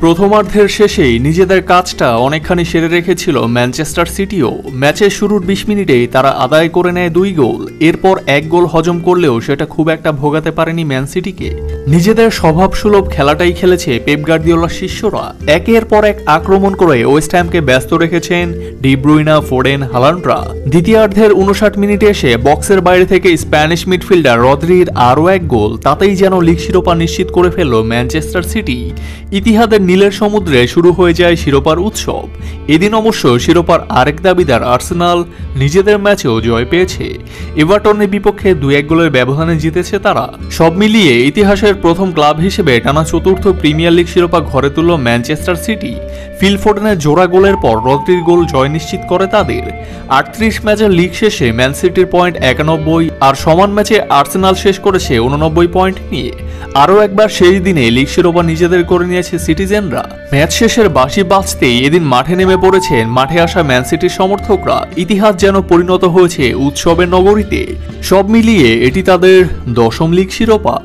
প্রথমার্ধের শেষেই নিজেদের কাজটা অনেকখানি সেরে রেখেছিল ম্যানচেস্টার সিটিও। ম্যাচের শুরুর 20 মিনিটেই তারা আদায় করে নেয় 2 গোল। এরপর 1 গোল হজম করলেও সেটা খুব একটা ভোগাতে পারেনি ম্যান সিটিকে। নিজেদের স্বভাবসুলভ খেলাটাই খেলেছে পেপ গার্দিওলার শিষ্যরা। একের পর এক আক্রমণ করে ওয়েস্ট হ্যামকে ব্যস্ত রেখেছেন ডি ব্রুইনা, ফোডেন, হালান্ডরা। দ্বিতীয়ার্ধের 59 মিনিটে এসে বক্সের বাইরে থেকে স্প্যানিশ মিডফিল্ডার রদ্রির আরও 1 গোল, তাতেই যেন লিগ শিরোপা নিশ্চিত করে ফেলল ম্যানচেস্টার সিটি। ইতিহাদের নীলের সমুদ্রে শুরু হয়ে যায় শিরোপার উৎসব। এদিন অবশ্য শিরোপার আরেক দাবিদার আর্সেনাল নিজেদের ম্যাচেও জয় পেয়েছে। এভারটনের বিপক্ষে 2-1 গোলের ব্যবধানে জিতেছে তারা। সব মিলিয়ে ইতিহাসের প্রথম ক্লাব হিসেবে টানা চতুর্থ প্রিমিয়ার লিগ শিরোপা ঘরে তুলল ম্যানচেস্টার সিটি। ফিল ফোডেনের জোড়া গোলের পর রদ্রির গোল জয় নিশ্চিত করে তাদের। 38 ম্যাচের লিগ শেষে ম্যান সিটির পয়েন্ট 91, আর সমান ম্যাচে আর্সেনাল শেষ করেছে 89 পয়েন্ট নিয়ে। আরও একবার সেই দিনে লিগ শিরোপা নিজেদের করে নিয়েছে সিটিজেনরা। ম্যাচ শেষের বাঁশি বাজতেই এদিন মাঠে নেমে পড়েছেন মাঠে আসা ম্যান সিটির সমর্থকরা। ইতিহাস যেন পরিণত হয়েছে উৎসবের নগরীতে। সব মিলিয়ে এটি তাদের 10ম লিগ শিরোপা।